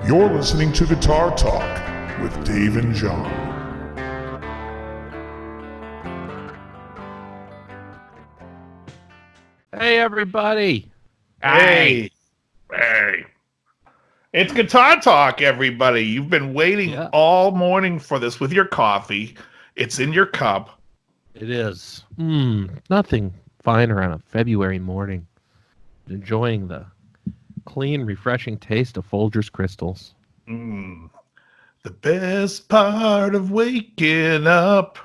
You're listening to Guitar Talk with Dave and John. Hey, everybody. Hey. It's Guitar Talk, everybody. You've been waiting all morning for this with your coffee. It's in your cup. It is. Nothing finer on a February morning. Enjoying the clean, refreshing taste of Folgers crystals. The best part of waking up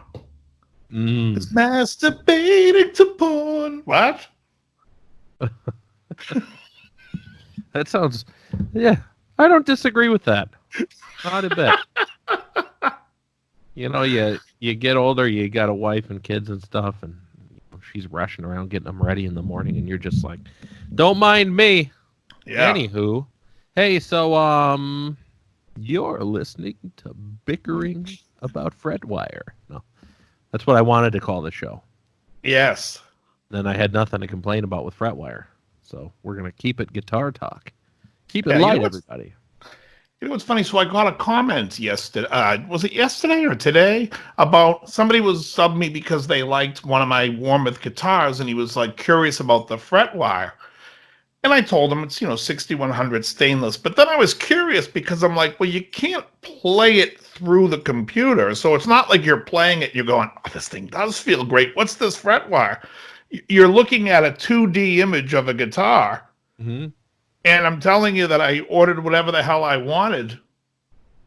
is masturbating to porn. What? That sounds... Yeah, I don't disagree with that. Not a bit. You know, you get older, you got a wife and kids and stuff, and she's rushing around getting them ready in the morning, and you're just like, don't mind me. Yeah. Anywho, hey, so, you're listening to Bickering About Fretwire. No, that's what I wanted to call the show. Yes. Then I had nothing to complain about with Fretwire. So we're going to keep it Guitar Talk. Keep it light, everybody. You know what's funny? So I got a comment yesterday. Was it yesterday or today? About somebody was subbed me because they liked one of my Warmouth guitars, and he was like curious about the Fretwire. And I told him it's 6100 stainless. But then I was curious because I'm like, well, you can't play it through the computer, so it's not like you're playing it. You're going, oh, this thing does feel great. What's this Fretwire? You're looking at a 2D image of a guitar. Mm-hmm. And I'm telling you that I ordered whatever the hell I wanted,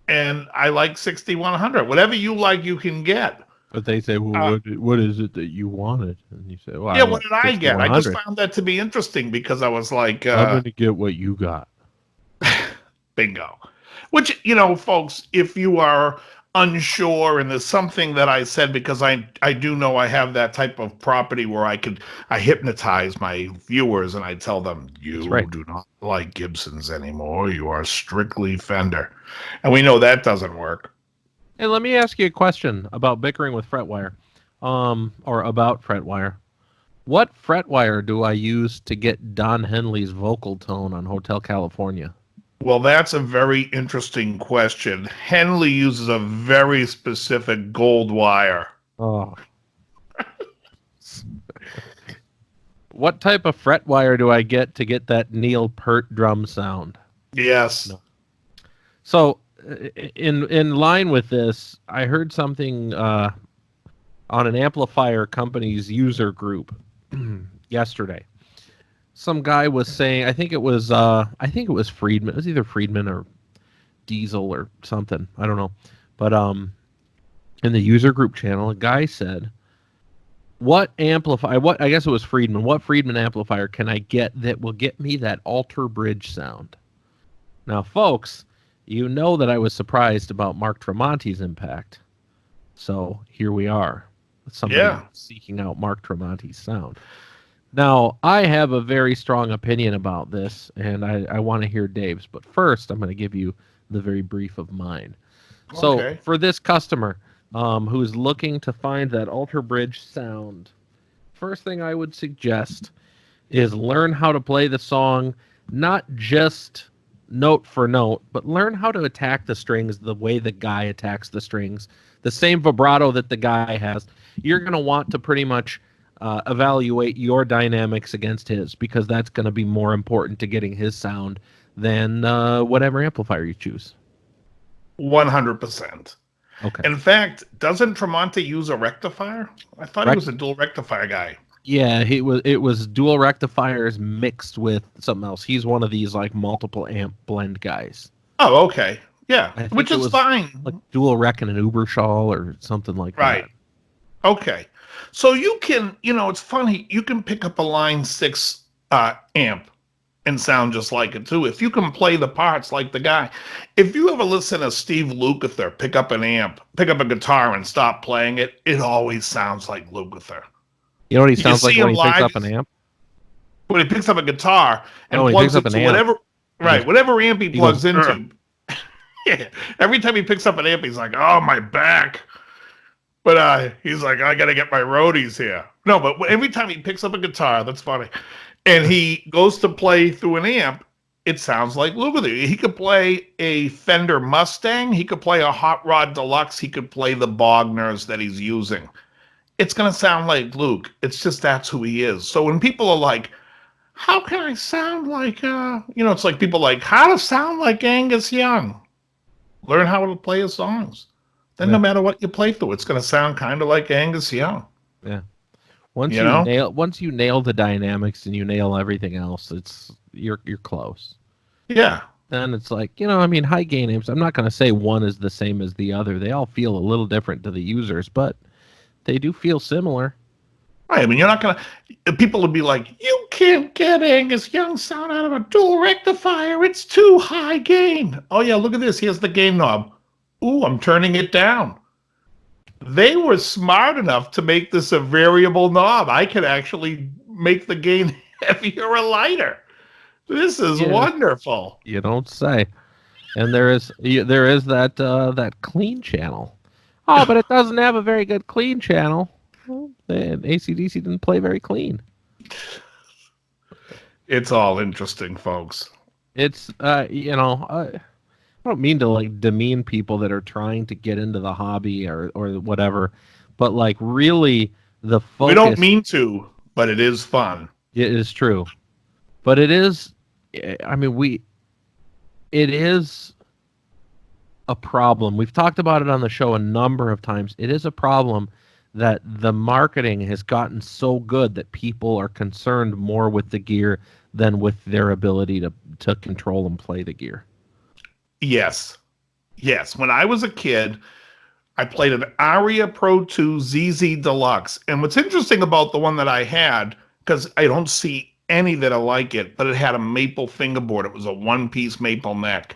and I like 6100. Whatever you like, you can get. But they say, well, what is it that you wanted? And you say, well, yeah, what did I get? I just 6100. found that to be interesting because I was like, I'm going to get what you got. Bingo. Which, folks, if you are unsure, and there's something that I said, because I do know I have that type of property where I hypnotize my viewers, and I tell them, you do not like Gibsons anymore. You are strictly Fender. And we know that doesn't work. Hey, let me ask you a question about bickering with Fretwire, or about Fretwire. What Fretwire do I use to get Don Henley's vocal tone on Hotel California? Well, that's a very interesting question. Henley uses a very specific gold wire. Oh. What type of fret wire do I get to get that Neil Peart drum sound? Yes. No. So, in line with this, I heard something on an amplifier company's user group yesterday. Some guy was saying, I think it was Friedman. It was either Friedman or Diesel or something. I don't know. But in the user group channel, a guy said, I guess it was Friedman. What Friedman amplifier can I get that will get me that alter bridge sound? Now, folks, you know that I was surprised about Mark Tremonti's impact. So here we are. Somebody seeking out Mark Tremonti's sound. Now, I have a very strong opinion about this, and I want to hear Dave's. But first, I'm going to give you the very brief of mine. So, for this customer who is looking to find that alter bridge sound, first thing I would suggest is learn how to play the song, not just note for note, but learn how to attack the strings the way the guy attacks the strings. The same vibrato that the guy has. You're going to want to pretty much evaluate your dynamics against his, because that's going to be more important to getting his sound than whatever amplifier you choose. 100%. Okay. In fact, doesn't Tremonti use a rectifier? I thought he was a dual rectifier guy. Yeah, it was dual rectifiers mixed with something else. He's one of these like multiple amp blend guys. Oh, okay. Yeah, which is fine. Like dual rec and an Ubershaw or something like that. Right. Okay. So you can, it's funny, you can pick up a Line 6 amp and sound just like it too, if you can play the parts like the guy. If you ever listen to Steve Lukather pick up a guitar and stop playing it, it always sounds like Lukather. You know what he sounds like when he picks up an amp? When he picks up a guitar and plugs it to whatever amp he plugs into. Yeah. Every time he picks up an amp, he's like, oh, my back. But he's like, I got to get my roadies here. No, but every time he picks up a guitar, that's funny, and he goes to play through an amp, it sounds like Lukather. He could play a Fender Mustang. He could play a Hot Rod Deluxe. He could play the Bogners that he's using. It's going to sound like Luke. It's just that's who he is. So when people are like, how can I sound like, it's like people like, how to sound like Angus Young. Learn how to play his songs. Then no matter what you play through, it's going to sound kind of like Angus Young. Yeah. Once You you know? nail the dynamics and you nail everything else, you're close. Yeah. Then it's like, I mean, high gain amps. I'm not going to say one is the same as the other. They all feel a little different to the users, but they do feel similar. Right. I mean, you're not going to, people would be like, you can't get Angus Young sound out of a dual rectifier. It's too high gain. Oh, yeah, look at this. Here's the gain knob. Ooh, I'm turning it down. They were smart enough to make this a variable knob. I could actually make the gain heavier or lighter. This is wonderful. You don't say. And there is that clean channel. Oh, but it doesn't have a very good clean channel. Well, and AC/DC didn't play very clean. It's all interesting, folks. It's I don't mean to like demean people that are trying to get into the hobby or whatever, but like really the focus. We don't mean to, but it is fun. It is true, but it is. I mean, it is a problem. We've talked about it on the show a number of times. It is a problem that the marketing has gotten so good that people are concerned more with the gear than with their ability to control and play the gear. Yes. When I was a kid, I played an Aria Pro 2 ZZ Deluxe. And what's interesting about the one that I had, because I don't see any that are like it, but it had a maple fingerboard. It was a one-piece maple neck,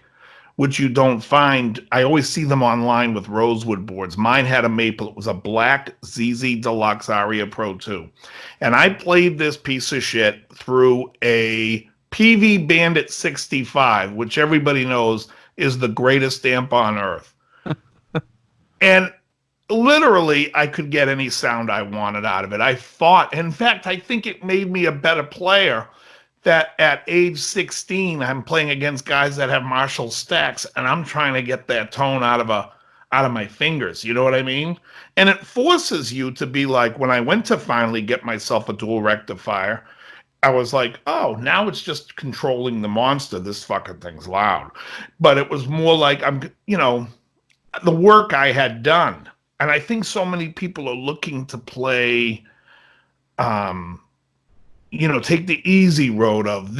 which you don't find. I always see them online with rosewood boards. Mine had a maple. It was a black ZZ Deluxe Aria Pro 2. And I played this piece of shit through a PV Bandit 65, which everybody knows is the greatest amp on earth. And literally, I could get any sound I wanted out of it. I fought. In fact, I think it made me a better player that at age 16, I'm playing against guys that have Marshall stacks, and I'm trying to get that tone out of my fingers. You know what I mean? And it forces you to be like, when I went to finally get myself a dual rectifier, I was like, oh, now it's just controlling the monster. This fucking thing's loud. But it was more like the work I had done. And I think so many people are looking to play, take the easy road of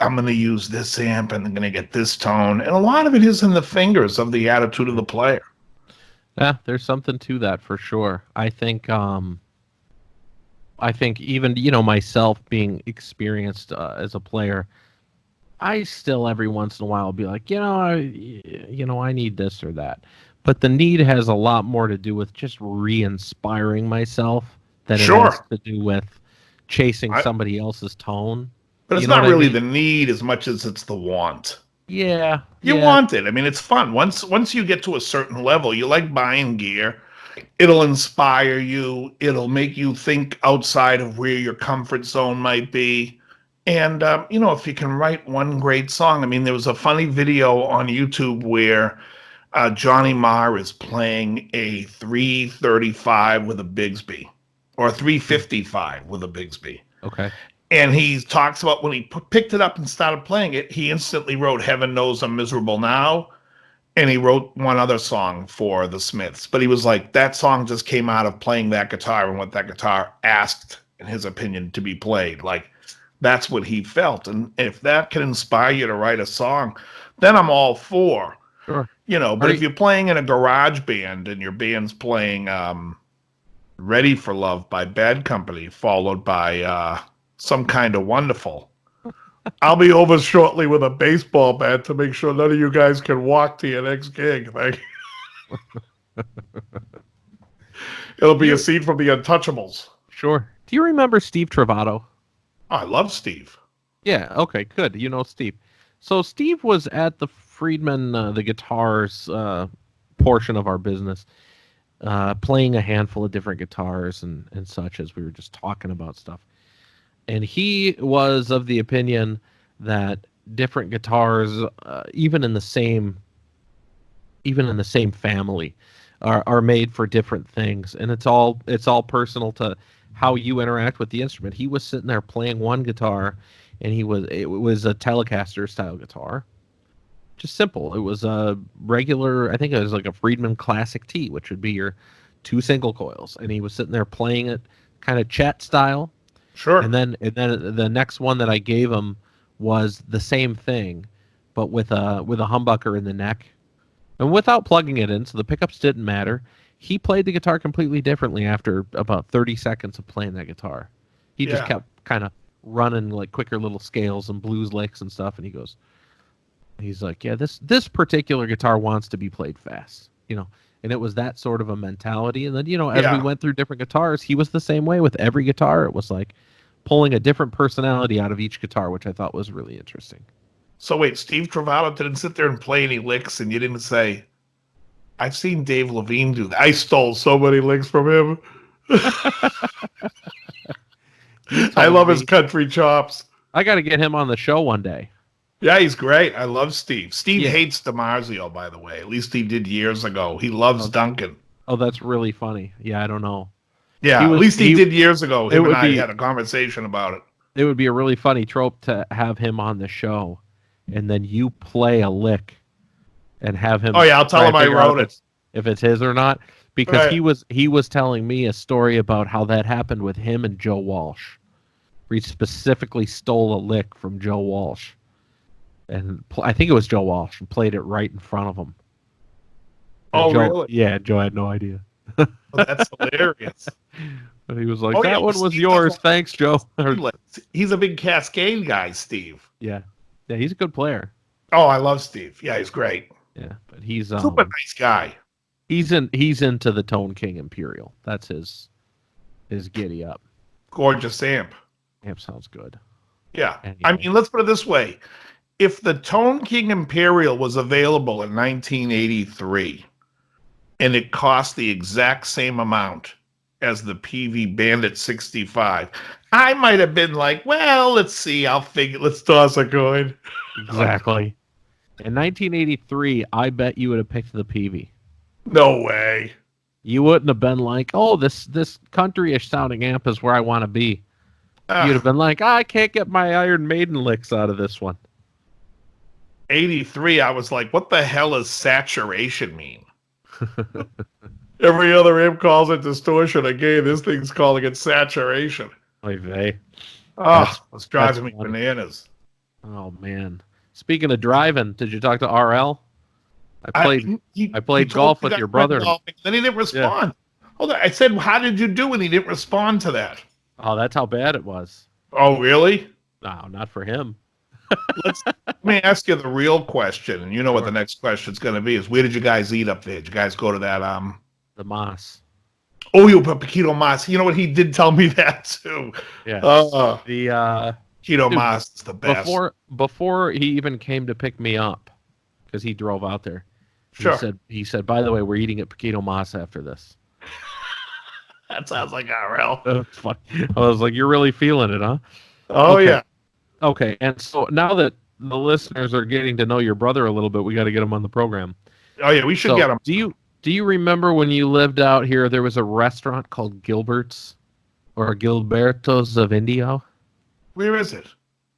I'm going to use this amp and I'm going to get this tone. And a lot of it is in the fingers of the attitude of the player. Yeah, there's something to that for sure. I think even, myself being experienced as a player, I still every once in a while will be like, I need this or that. But the need has a lot more to do with just re-inspiring myself than it has to do with chasing somebody else's tone. But it's not really the need as much as it's the want. Yeah. You want it. I mean, it's fun. Once you get to a certain level, you like buying gear. It'll inspire you. It'll make you think outside of where your comfort zone might be. And, if you can write one great song. I mean, there was a funny video on YouTube where Johnny Marr is playing a 335 with a Bigsby, or a 355 with a Bigsby. Okay. And he talks about when he picked it up and started playing it, he instantly wrote Heaven Knows I'm Miserable Now. And he wrote one other song for the Smiths. But he was like, that song just came out of playing that guitar and what that guitar asked, in his opinion, to be played. Like, that's what he felt. And if that can inspire you to write a song, then I'm all for. Sure. But if you're playing in a garage band and your band's playing Ready for Love by Bad Company, followed by Some Kind of Wonderful, I'll be over shortly with a baseball bat to make sure none of you guys can walk to your next gig. It'll be a scene from The Untouchables. Sure. Do you remember Steve Travato? Oh, I love Steve. Yeah, okay, good. You know Steve. So Steve was at the Friedman, the guitars portion of our business, playing a handful of different guitars and such, as we were just talking about stuff. And he was of the opinion that different guitars, even in the same family, are made for different things, and it's all personal to how you interact with the instrument. He was sitting there playing one guitar, and it was a Telecaster style guitar, just simple. It was a regular, I think it was like a Friedman Classic T, which would be your two single coils, and he was sitting there playing it kind of Chet style. Sure. And then the next one that I gave him was the same thing, but with a humbucker in the neck, and without plugging it in, so the pickups didn't matter. He played the guitar completely differently after about 30 seconds of playing that guitar. He just kept kind of running like quicker little scales and blues licks and stuff, and he's like, yeah, this particular guitar wants to be played fast, and it was that sort of a mentality. And then, as we went through different guitars, he was the same way with every guitar. It was like pulling a different personality out of each guitar, which I thought was really interesting. So wait, Steve Travato didn't sit there and play any licks, and you didn't say, I've seen Dave Levine do that. I stole so many licks from him. I love his country chops. I got to get him on the show one day. Yeah, he's great. I love Steve. Steve hates DiMarzio, by the way. At least he did years ago. He loves Duncan. Oh, that's really funny. Yeah, I don't know. Yeah, at least he did years ago. Him and I had a conversation about it. It would be a really funny trope to have him on the show, and then you play a lick and have him. Oh yeah, I'll tell him I wrote it. If it's his or not, because he was telling me a story about how that happened with him and Joe Walsh. He specifically stole a lick from Joe Walsh, and I think it was Joe Walsh, and played it right in front of him. Oh, Joe, really? Yeah, Joe had no idea. Well, that's hilarious. But he was like, that one was yours. Thanks, Joe. He's a big Cascade guy, Steve. Yeah, he's a good player. Oh, I love Steve. Yeah, he's great. Yeah, but he's super nice guy. He's into the Tone King Imperial. That's his giddy up. Gorgeous amp. Amp sounds good. Yeah. Anyway. I mean, let's put it this way. If the Tone King Imperial was available in 1983 and it cost the exact same amount as the PV Bandit 65, I might have been like, well, let's see. Let's toss a coin. Exactly. In 1983, I bet you would have picked the PV. No way. You wouldn't have been like, oh, this country-ish sounding amp is where I want to be. You'd have been like, I can't get my Iron Maiden licks out of this one. 83, I was like, what the hell does saturation mean? Every other amp calls it distortion. Again, this thing's calling it saturation. Like they. It's driving me bananas. Oh, man. Speaking of driving, did you talk to RL? I played golf with your brother. Then he didn't respond. Yeah. Hold on. I said, how did you do? And he didn't respond to that. Oh, that's how bad it was. Oh, really? No, not for him. Let me ask you the real question, and you know what the next question's going to be, is where did you guys eat up there? Did you guys go to that? The Moss. Oh, you put Paquito Mas. You know what? He did tell me that, too. Yeah. The Paquito Mas is the best. Before he even came to pick me up, because he drove out there, sure. He said, by the way, we're eating at Paquito Mas after this. That sounds like RL. I was like, you're really feeling it, huh? Oh, okay. Yeah. Okay, and so now that the listeners are getting to know your brother a little bit, we got to get him on the program. Oh, yeah, we should get him. Do you remember when you lived out here, there was a restaurant called Gilbert's or Gilberto's of Indio? Where is it?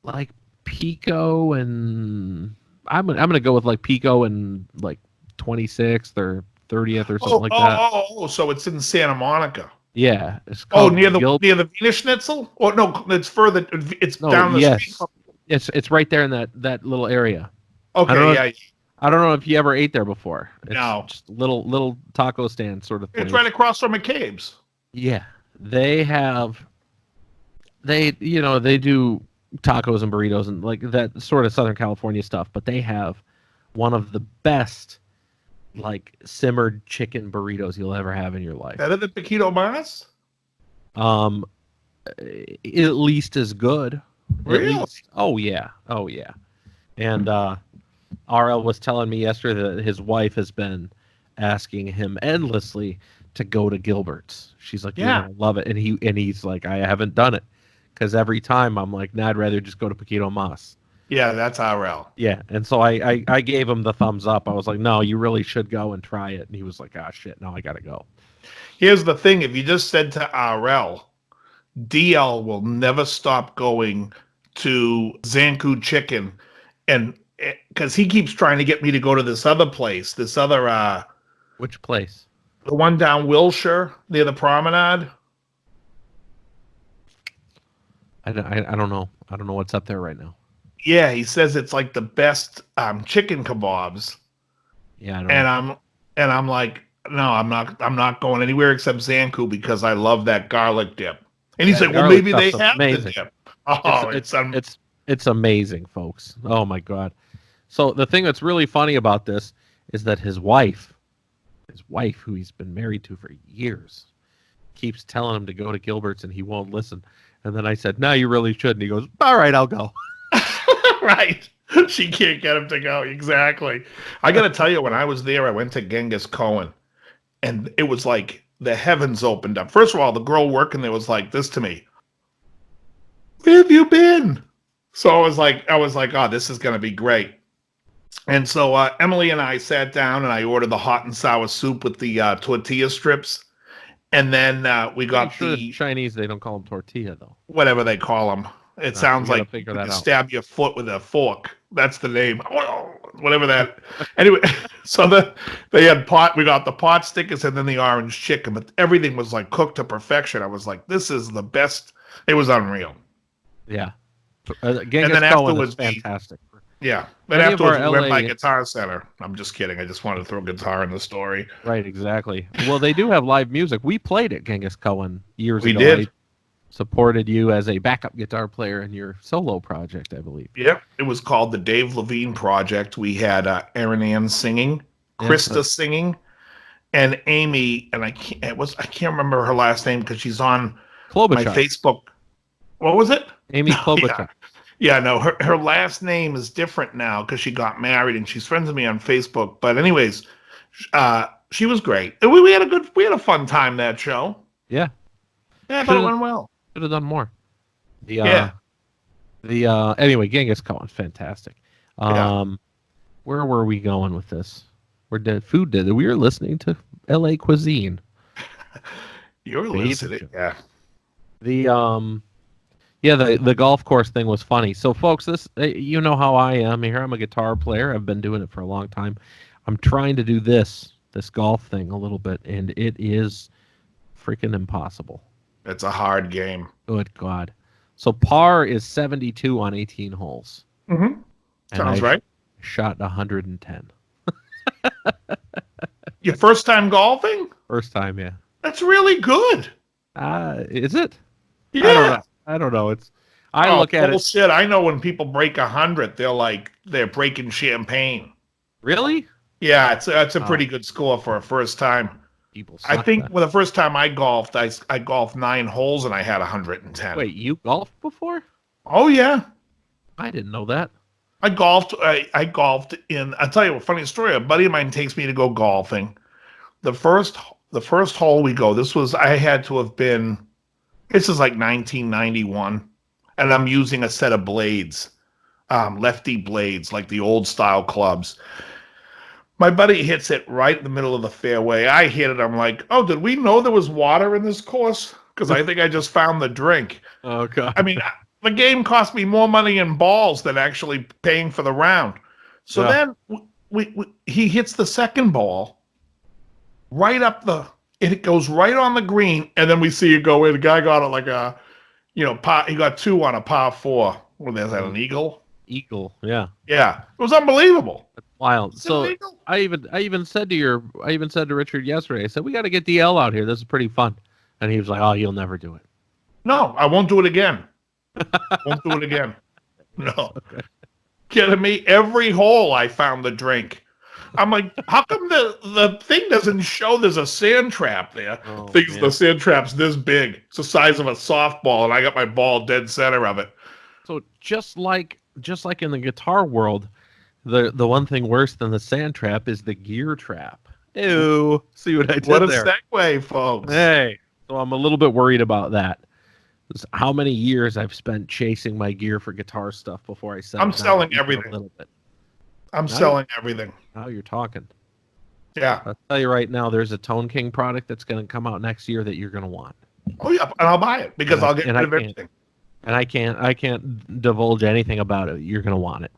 Like Pico and... I'm gonna go with like Pico and like 26th or 30th or something like that. Oh, so it's in Santa Monica. Yeah, it's called near the Wiener Schnitzel. Oh no, it's further. It's down the street. It's right there in that little area. Okay, I don't know if you ever ate there before. It's no, just little taco stand sort of thing. It's right across from McCabe's. Yeah, they do tacos and burritos and like that sort of Southern California stuff, but they have one of the best like simmered chicken burritos you'll ever have in your life. Better than Paquito Mas? At least as good. Really? Oh yeah. And RL was telling me yesterday that his wife has been asking him endlessly to go to Gilbert's. She's like, yeah, I love it. And he's like, I haven't done it. Because every time I'm like, nah, I'd rather just go to Paquito Mas. Yeah, that's RL. Yeah, and so I gave him the thumbs up. I was like, no, you really should go and try it. And he was like, ah, shit, now I gotta go. Here's the thing: if you just said to RL, DL will never stop going to Zanku Chicken, and because he keeps trying to get me to go to this other place, this other Which place? the one down Wilshire near the promenade. I don't know. I don't know what's up there right now. Yeah, he says it's like the best chicken kebabs. Yeah, I don't know. I'm like, no, I'm not going anywhere except Zanku because I love that garlic dip. And he's like, well, garlic maybe they stuff's have amazing. the dip. Oh, It's amazing, folks. Oh my god. So the thing that's really funny about this is that his wife, who he's been married to for years, keeps telling him to go to Gilbert's and he won't listen. And then I said, no, you really should. And he goes, all right, I'll go. right. She can't get him to go. Exactly. I got to tell you, when I was there, I went to Genghis Cohen, and it was like the heavens opened up. First of all, the girl working there was like this to me. Where have you been? So I was like, oh, this is going to be great. And so Emily and I sat down, and I ordered the hot and sour soup with the tortilla strips. And then we got the Chinese, they don't call them tortilla, though. Whatever they call them. It sounds like you stab your foot with a fork. That's the name. Whatever that. Anyway, so we got the pot stickers and then the orange chicken, but everything was like cooked to perfection. I was like, this is the best. It was unreal. Yeah. Genghis Cohen was fantastic. Yeah. Then afterwards, we went by Guitar Center. I'm just kidding. I just wanted to throw guitar in the story. Right, exactly. Well, they do have live music. We played at Genghis Cohen years ago. We did. I supported you as a backup guitar player in your solo project, I believe. Yeah. It was called the Dave Levine Project. We had Erin Ann singing, Krista singing, and Amy, and I can't remember her last name because she's on Klobuchar. my Facebook. What was it? Amy Klobuchar. Yeah, no, her last name is different now because she got married and she's friends with me on Facebook. But anyways, she was great. We had a fun time that show. Yeah. Yeah, I thought it went well. Should have done more. Anyway, Genghis Cohen, fantastic. Where were we going with this? We were listening to LA Cuisine. You were listening, yeah. The golf course thing was funny. So, folks, you know how I am here. I'm a guitar player. I've been doing it for a long time. I'm trying to do this golf thing a little bit, and it is freaking impossible. It's a hard game. Good God. So par is 72 on 18 holes. Mm-hmm. Sounds right. Shot 110. Your first time golfing? First time, yeah. That's really good. Is it? Yeah. I don't know. I look at it. Shit. I know when people break 100, they're breaking champagne. Really? Yeah, it's a pretty good score for a first time. I think the first time I golfed, I golfed 9 holes and I had 110. Wait, you golfed before? Oh yeah, I didn't know that. I golfed. I golfed in. I'll tell you a funny story. A buddy of mine takes me to go golfing. The first hole we go. This is like 1991, and I'm using a set of blades, lefty blades, like the old style clubs. My buddy hits it right in the middle of the fairway. I hit it. I'm like, oh, did we know there was water in this course? Because I think I just found the drink. Oh, God. I mean, the game cost me more money in balls than actually paying for the round. So then he hits the second ball right up it goes right on the green, and then we see it go in. The guy got it like he got 2 on a par 4. Well, there's that an eagle? Eagle, yeah. Yeah. It was unbelievable. Wild. So I even said to Richard yesterday, I said, we got to get DL out here. This is pretty fun. And he was like, oh, you'll never do it. No, I won't do it again. No. Okay. Kidding me? Every hole I found the drink. I'm like, how come the thing doesn't show there's a sand trap there? The sand trap's this big. It's the size of a softball, and I got my ball dead center of it. So just like in the guitar world, the one thing worse than the sand trap is the gear trap. Ew. See what I did there? What a segue, folks. Hey. So I'm a little bit worried about that. How many years I've spent chasing my gear for guitar stuff before I settled I'm down selling even everything. a little bit. I'm Now selling everything. Now you're talking. Yeah. I'll tell you right now, there's a Tone King product that's going to come out next year that you're going to want. Oh yeah, and I'll buy it because I'll get rid of everything. And I can't divulge anything about it. You're going to want it.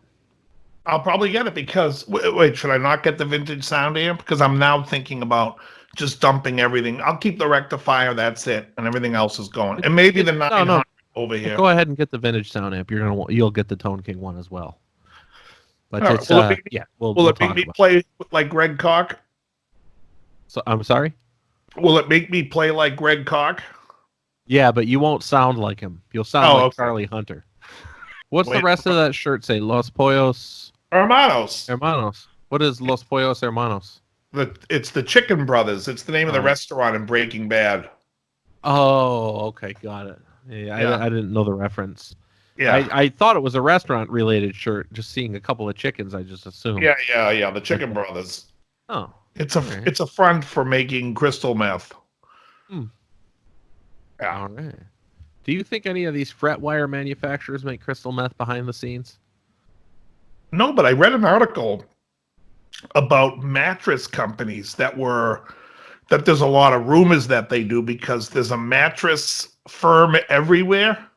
I'll probably get it because wait, should I not get the vintage sound amp? Because I'm now thinking about just dumping everything. I'll keep the rectifier, that's it, and everything else is going. And maybe the 900 over here. Go ahead and get the vintage sound amp. You'll get the Tone King one as well. But Right. it's will it make me play like Greg Koch? So I'm sorry? Will it make me play like Greg Koch? Yeah, but you won't sound like him. You'll sound like Charlie Hunter. What's the rest of that shirt say? Los Pollos Hermanos. Hermanos. What is Los Pollos Hermanos? It's the Chicken Brothers. It's the name of the restaurant in Breaking Bad. Oh, okay, got it. Yeah. I didn't know the reference. Yeah, I thought it was a restaurant-related shirt. Just seeing a couple of chickens, I just assumed. Yeah. The Chicken Brothers. Oh, it's a front for making crystal meth. Hmm. Yeah. All right. Do you think any of these fret wire manufacturers make crystal meth behind the scenes? No, but I read an article about mattress companies that there's a lot of rumors that they do because there's a mattress firm everywhere.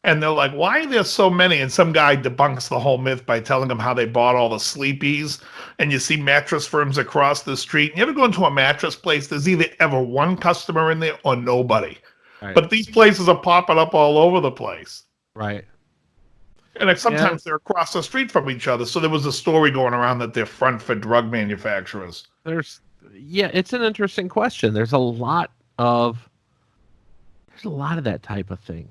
And they're like, why are there so many? And some guy debunks the whole myth by telling them how they bought all the sleepies. And you see mattress firms across the street. You ever go into a mattress place, there's either ever one customer in there or nobody. Right. But these places are popping up all over the place. Right. And sometimes they're across the street from each other. So there was a story going around that they're front for drug manufacturers. It's an interesting question. There's a lot of that type of thing.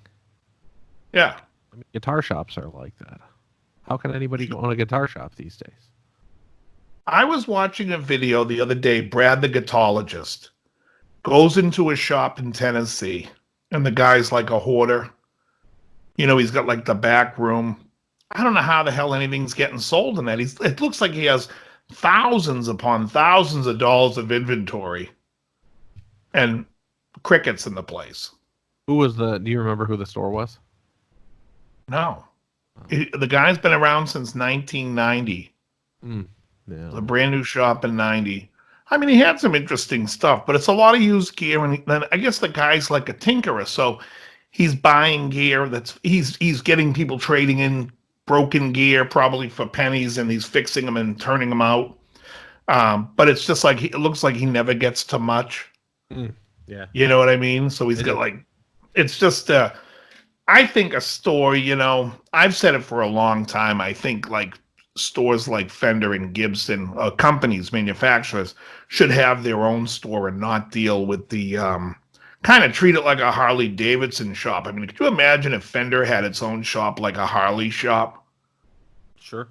Yeah. I mean, guitar shops are like that. How can anybody go on a guitar shop these days? I was watching a video the other day. Brad the guitarist goes into a shop in Tennessee, and the guy's like a hoarder. You know, he's got like the back room. I don't know how the hell anything's getting sold in that. It looks like he has thousands upon thousands of dollars of inventory and crickets in the place. Do you remember who the store was? No. The guy's been around since 1990. Yeah. It's a brand new shop in 90. I mean, he had some interesting stuff, but it's a lot of used gear. And then I guess the guy's like a tinkerer. So he's buying gear he's getting people trading in broken gear, probably for pennies, and he's fixing them and turning them out. But it's just like, it looks like he never gets to much. Yeah. You know what I mean? So he's got like, it's just, I think a store, you know, I've said it for a long time. I think like stores like Fender and Gibson, companies, manufacturers, should have their own store and not deal with the, kind of treat it like a Harley Davidson shop. I mean, could you imagine if Fender had its own shop like a Harley shop? Sure.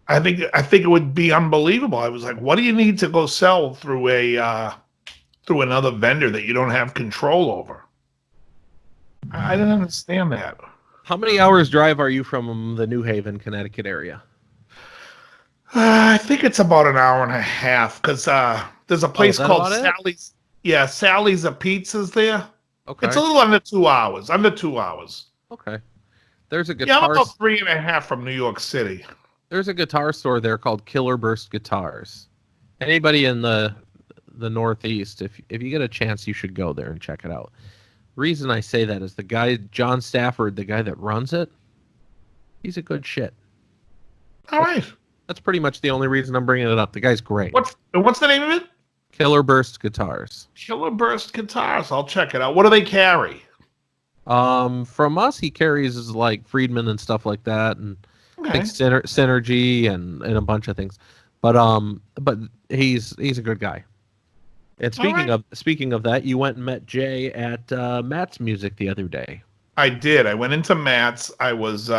I think it would be unbelievable. I was like, what do you need to go sell through through another vendor that you don't have control over? I didn't understand that. How many hours drive are you from the New Haven, Connecticut area? I think it's about an hour and a half because there's a place called Sally's. Yeah, Sally's of Pizzas there. Okay. It's a little under 2 hours. Under 2 hours. Okay. There's a guitar. Yeah, I'm about 3.5 from New York City. There's a guitar store there called Killer Burst Guitars. Anybody in the Northeast, if you get a chance, you should go there and check it out. Reason I say that is the guy, John Stafford, the guy that runs it, he's a good shit. All right. That's pretty much the only reason I'm bringing it up. The guy's great. What's the name of it? Killer Burst Guitars. Killer Burst Guitars. I'll check it out. What do they carry? From us, he carries like Friedman and stuff like that, and I think Synergy and a bunch of things. But he's a good guy. And speaking of that, you went and met Jay at Matt's Music the other day. I did. I went into Matt's. I was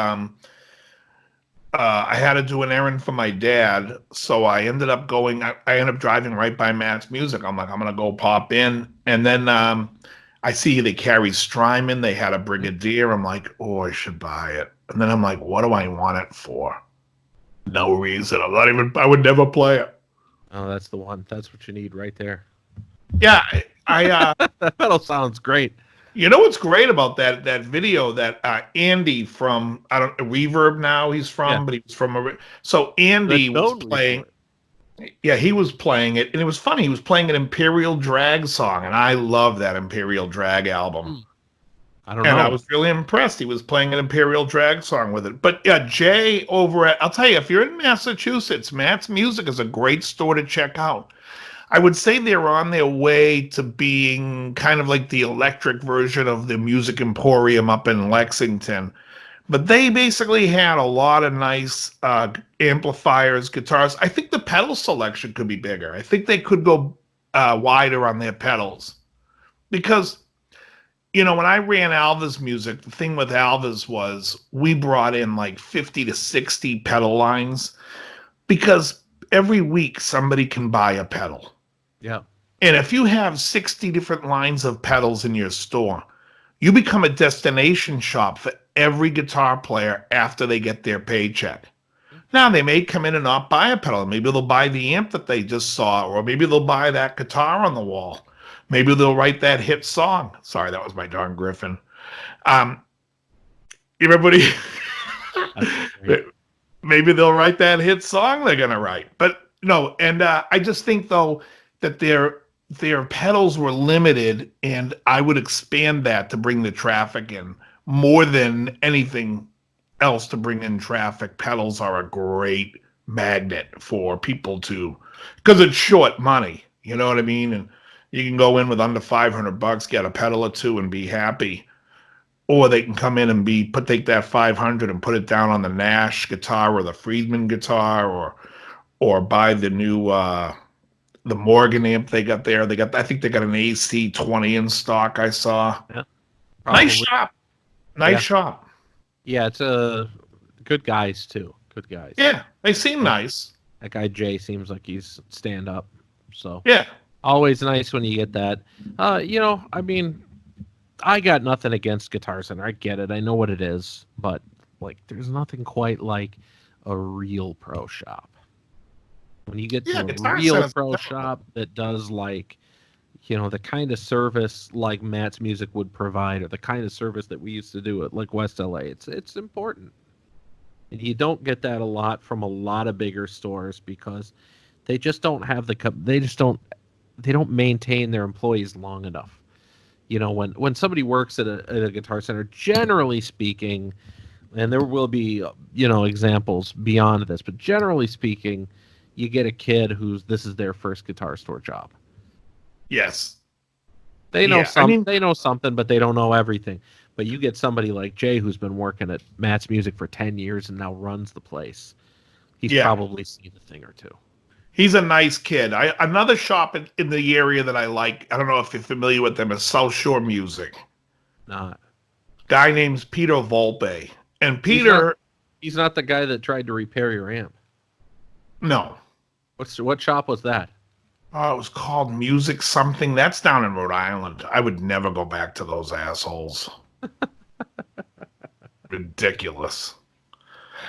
I had to do an errand for my dad, so I ended up going. I ended up driving right by Matt's Music. I'm like, I'm gonna go pop in, and then I see they carry Strymon. They had a Brigadier. I'm like, oh, I should buy it. And then I'm like, what do I want it for? No reason. I would never play it. Oh, that's the one. That's what you need right there. Yeah, I that pedal sounds great. You know what's great about that video that Andy from I don't Reverb now he's Yeah, from, but he was from so but Andy was totally playing. for it. Yeah, he was playing it, and it was funny. He was playing an Imperial Drag song, and I love that Imperial Drag album. Hmm. I don't And I know it. was really impressed. He was playing an Imperial Drag song with it. But yeah, Jay over at, I'll tell you, if you're in Massachusetts, Matt's Music is a great store to check out. I would say they're on their way to being kind of like the electric version of the Music Emporium up in Lexington. But they basically had a lot of nice amplifiers, guitars. I think the pedal selection could be bigger. I think they could go wider on their pedals because when I ran Alva's music, the thing with Alva's was we brought in like 50 to 60 pedal lines because every week somebody can buy a pedal. Yeah. And if you have 60 different lines of pedals in your store, you become a destination shop for every guitar player after they get their paycheck. Now, they may come in and not buy a pedal. Maybe they'll buy the amp that they just saw, or maybe they'll buy that guitar on the wall. Maybe they'll write that hit song. Sorry, that was my darn Griffin. Um, everybody, maybe they'll write that hit song they're going to write. But no, and I just think, though, that their pedals were limited, and I would expand that to bring the traffic in more than anything else to bring in traffic. Pedals are a great magnet for people to, because it's short money. You know what I mean? And you can go in with under $500, get a pedal or two, and be happy. Or they can come in and take that 500 and put it down on the Nash guitar or the Friedman guitar, or buy the new the Morgan amp they got there. I think they got an AC20 in stock. I saw. Yeah, Nice probably. shop. Nice Yeah. shop. Yeah, it's good guys too. Good guys. Yeah, they seem nice. That guy Jay seems like he's stand up. So Yeah. always nice when you get that. I mean, I got nothing against Guitar Center. I get it. I know what it is, but like, there's nothing quite like a real pro shop. When you get to a Guitar real Center's pro different. shop that does like, the kind of service like Matt's Music would provide, or the kind of service that we used to do at like West LA, it's important. And you don't get that a lot from a lot of bigger stores because they just don't have they don't maintain their employees long enough. When somebody works at a Guitar Center, generally speaking, and there will be examples beyond this, but generally speaking, you get a kid this is their first guitar store job. Yes. They know Yeah, they know something, but they don't know everything. But you get somebody like Jay who's been working at Matt's Music for 10 years and now runs the place. He's Yeah. probably seen a thing or two. He's a nice kid. Another shop in the area that I like. I don't know if you're familiar with them. Is South Shore Music. Not. Guy named Peter Volpe, and He's Peter. He's not the guy that tried to repair your amp. No. What shop was that? Oh, it was called Music something. That's down in Rhode Island. I would never go back to those assholes. Ridiculous.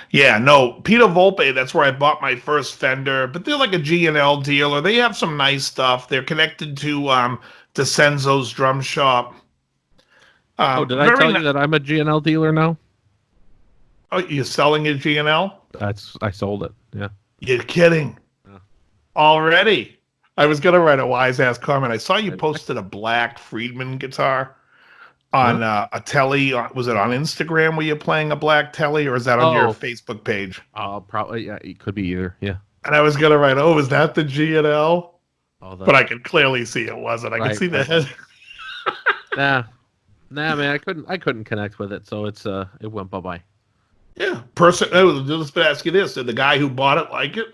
Yeah, no, Peter Volpe, that's where I bought my first Fender, but they're like a G&L dealer. They have some nice stuff. They're connected to DeCenzo's drum shop. Did I tell you that I'm a G&L dealer now? Oh, you're selling a G&L? I sold it. Yeah. You're kidding. Yeah. Already. I was going to write a wise-ass comment. I saw you posted a black Friedman guitar on a telly. Was it on Instagram where you're playing a black telly, or is that on your Facebook page? Probably. Yeah, it could be either. Yeah. And I was going to write, is that the G&L? But I could clearly see it wasn't. I could see the head. Nah, man, I couldn't connect with it, so it went bye-bye. Yeah. Let's ask you this. Did the guy who bought it like it?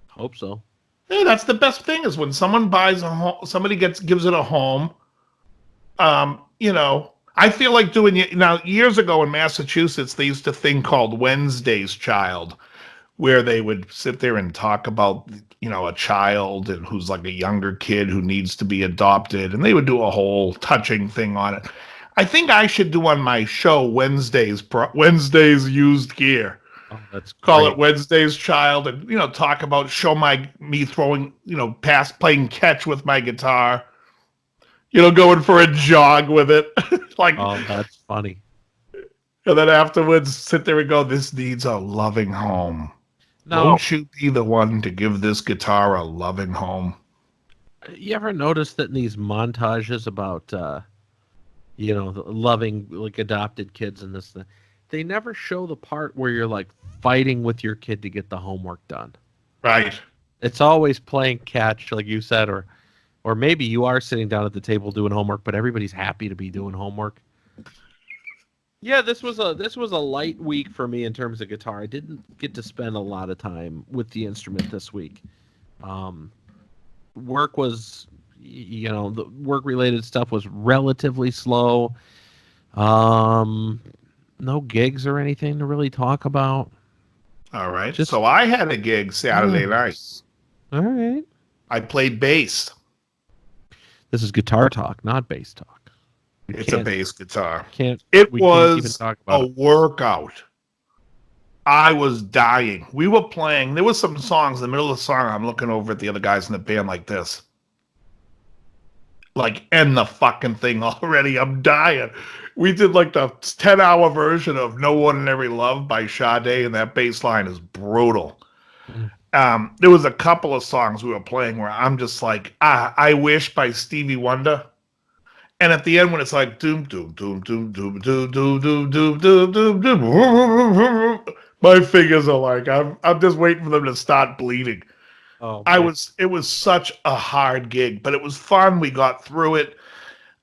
Hope so. Yeah, that's the best thing is when someone buys a home, somebody gives it a home. I feel like doing it now. Years ago in Massachusetts, they used a thing called Wednesday's Child, where they would sit there and talk about, a child and who's like a younger kid who needs to be adopted, and they would do a whole touching thing on it. I think I should do on my show Wednesday's Used Gear. Oh, that's Call great. it Wednesday's Child, and talk about me throwing, playing catch with my guitar. going for a jog with it. Like, Oh, that's funny. and then afterwards sit there and go, this needs a loving home. Now, Won't you be the one to give this guitar a loving home? you ever notice that in these montages about, the loving, like, adopted kids and this, they never show the part where you're, like, fighting with your kid to get the homework done. Right. It's always playing catch, like you said, or maybe you are sitting down at the table doing homework, but everybody's happy to be doing homework. Yeah, this was a light week for me in terms of guitar. I didn't get to spend a lot of time with the instrument this week. Work was, the work related stuff was relatively slow. No gigs or anything to really talk about. All right. Just So I had a gig Saturday night. All right. I played bass. This is guitar talk, not bass talk. It's a bass guitar. Can't It even was talk about a workout. I was dying. We were playing. There was some songs in the middle of the song. I'm looking over at the other guys in the band like this. Like, end the fucking thing already. I'm dying. We did like the 10-hour version of No Ordinary Love by Sade, and that bass line is brutal. There was a couple of songs we were playing where I'm just like, I Wish by Stevie Wonder. And at the end, when it's like doom doom doom doom doom doom doom doom doom doom doom doom, my fingers are like, I'm just waiting for them to start bleeding. Oh, It was such a hard gig, but it was fun. We got through it.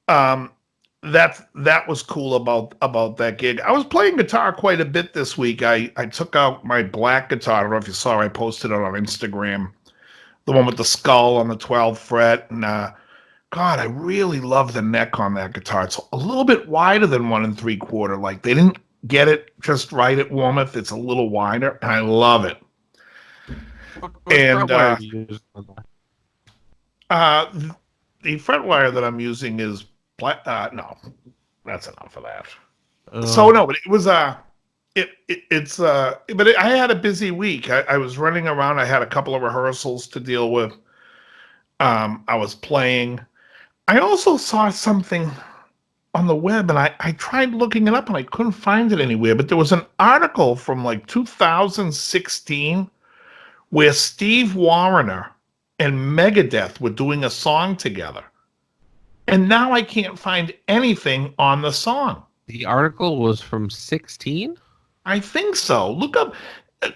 That was cool about that gig. I was playing guitar quite a bit this week. I took out my black guitar. I don't know if you saw. I posted it on Instagram, the one with the skull on the 12th fret, and God, I really love the neck on that guitar. It's a little bit wider than 1 3/4. Like, they didn't get it just right at Warmouth. It's a little wider, and I love it. And the fret wire that I'm using is black. No, that's enough of that. So no, but it was I had a busy week. I was running around. I had a couple of rehearsals to deal with. I was playing. I also saw something on the web, and I tried looking it up, and I couldn't find it anywhere. But there was an article from like 2016 where Steve Wariner and Megadeth were doing a song together. And now I can't find anything on the song. The article was from 16? I think so. Look up,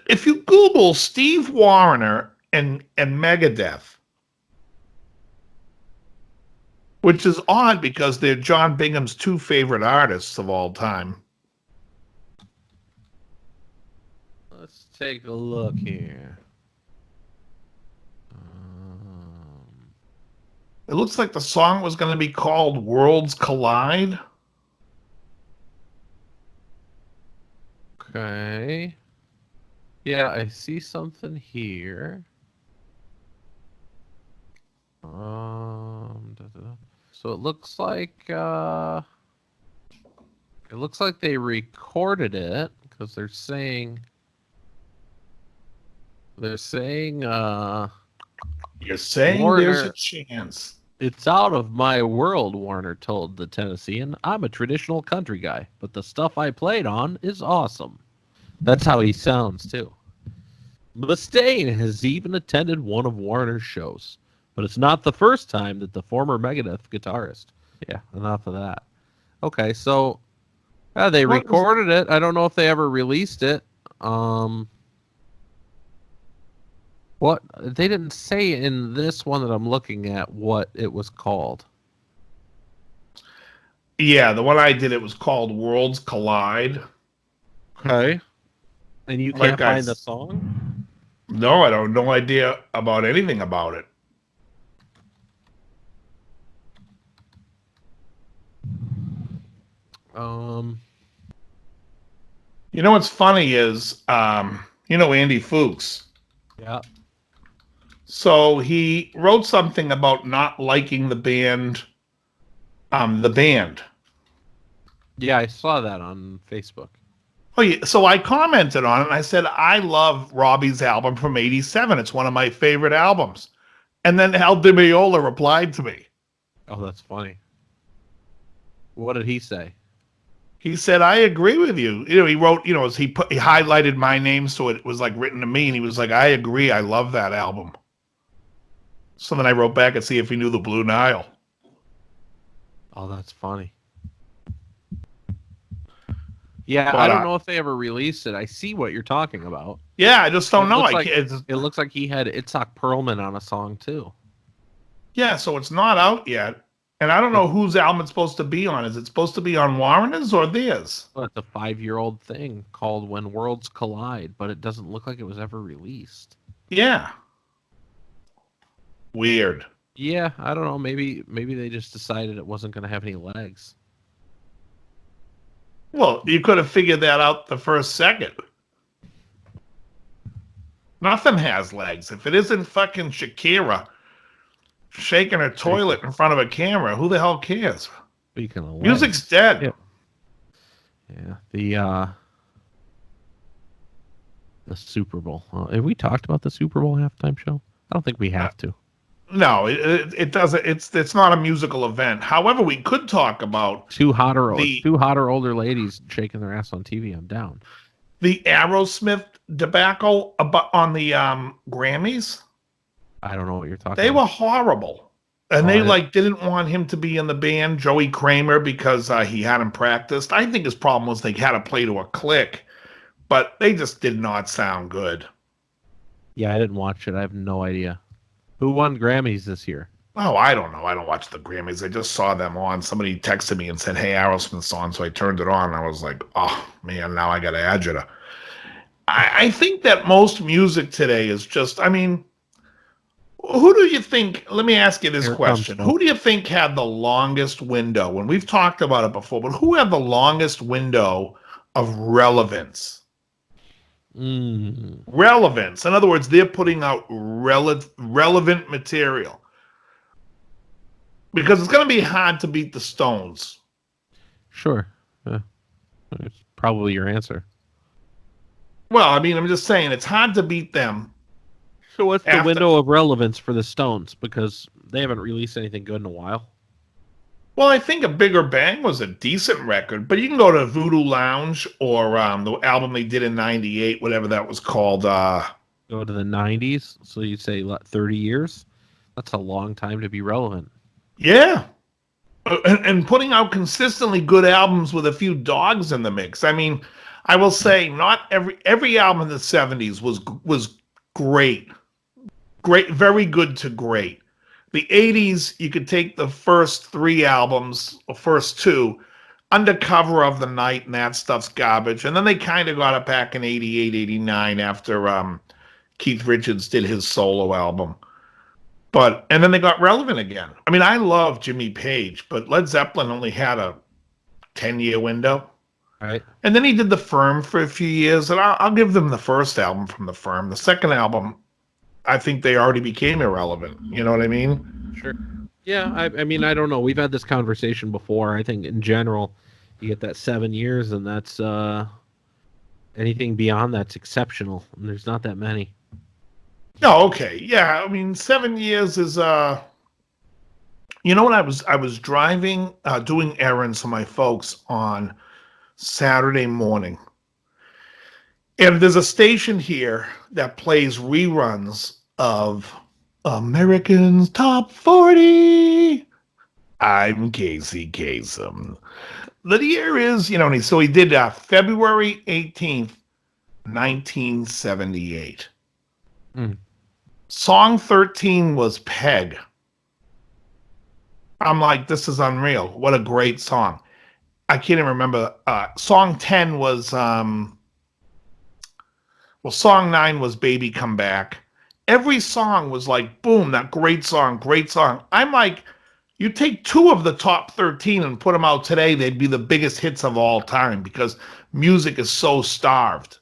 if you Google Steve Wariner and Megadeth, which is odd because they're John Bingham's 2 favorite artists of all time. Let's take a look here. It looks like the song was going to be called Worlds Collide. Okay. Yeah, I see something here. So it looks like they recorded it because they're saying you're saying Warner, there's a chance. It's out of my world, Warner told the Tennessean. I'm a traditional country guy, but the stuff I played on is awesome. That's how he sounds too. Mustaine has even attended one of Warner's shows. But it's not the first time that the former Megadeth guitarist. Yeah, enough of that. Okay, so they recorded it. I don't know if they ever released it. What they didn't say in this one that I'm looking at what it was called. Yeah, the one I did, it was called Worlds Collide. Okay. And you can't find the song? No, I don't. No idea about anything about it. You know what's funny is, Andy Fuchs. Yeah. So he wrote something about not liking the band. Yeah, I saw that on Facebook. Oh yeah. So I commented on it and I said, I love Robbie's album from '87. It's one of my favorite albums. And then Al Di Meola replied to me. Oh, that's funny. What did he say? He said, "I agree with you." He wrote, he highlighted my name so it was like written to me, and he was like, "I agree. I love that album." So then I wrote back and see if he knew the Blue Nile. Oh, that's funny. Yeah, But I don't know if they ever released it. I see what you're talking about. yeah, I just don't know. It looks like he had Itzhak Perlman on a song too. Yeah, so it's not out yet. And I don't know whose album it's supposed to be on. Is it supposed to be on Warrener's or theirs? Well, it's a 5-year-old thing called When Worlds Collide, but it doesn't look like it was ever released. Yeah. Weird. Yeah, I don't know. Maybe they just decided it wasn't going to have any legs. Well, you could have figured that out the first second. Nothing has legs. If it isn't fucking Shakira shaking her toilet in front of a camera, who the hell cares? Speaking of legs, music's dead. Yeah. The Super Bowl. Have we talked about the Super Bowl halftime show? I don't think we have to. No, it doesn't. It's not a musical event. However, we could talk about two hotter older ladies shaking their ass on TV. I'm down. The Aerosmith debacle on the Grammys. I don't know what you're talking about. They were horrible. And they didn't want him to be in the band, Joey Kramer, because he hadn't practiced. I think his problem was they had to play to a click, but they just did not sound good. Yeah, I didn't watch it. I have no idea. Who won Grammys this year? Oh, I don't know. I don't watch the Grammys. I just saw them on. Somebody texted me and said, "Hey, Aerosmith's on," so I turned it on. And I was like, "Oh man, now I got agita." I think that most music today is just. I mean, who do you think? Let me ask you this question: who do you think had the longest window? And we've talked about it before, but who had the longest window of relevance? Relevance. In other words, they're putting out relevant material. Because it's going to be hard to beat the Stones. Sure. It's probably your answer. Well, I mean, I'm just saying, it's hard to beat them. So what's the window of relevance for the Stones? Because they haven't released anything good in a while. Well, I think A Bigger Bang was a decent record, but you can go to Voodoo Lounge or the album they did in 98, whatever that was called. Go to the 90s, so you say 30 years? That's a long time to be relevant. Yeah. And putting out consistently good albums with a few dogs in the mix. I mean, I will say not every album in the 70s was great. Great, very good to great. The 80s, you could take the first 3 albums, or first 2, Under Cover of the Night, and that stuff's garbage. And then they kind of got it back in 88, 89 after Keith Richards did his solo album. And then they got relevant again. I mean, I love Jimmy Page, but Led Zeppelin only had a 10-year window. Right. And then he did The Firm for a few years, and I'll give them the first album from The Firm. The second album, I think they already became irrelevant. You know what I mean? Sure. Yeah, I mean, I don't know. We've had this conversation before. I think in general, you get that 7 years, and that's anything beyond that's exceptional. And there's not that many. Oh, okay. Yeah, I mean, 7 years is you know what, I was driving doing errands for my folks on Saturday morning. And there's a station here that plays reruns of American's Top 40. I'm Casey Kasem. The year is, so he did February 18th, 1978. Song 13 was Peg. I'm like, this is unreal. What a great song. I can't even remember. Song 10 was, song 9 was Baby Come Back. Every song was like, boom, that great song, great song. I'm like, you take 2 of the top 13 and put them out today, they'd be the biggest hits of all time because music is so starved.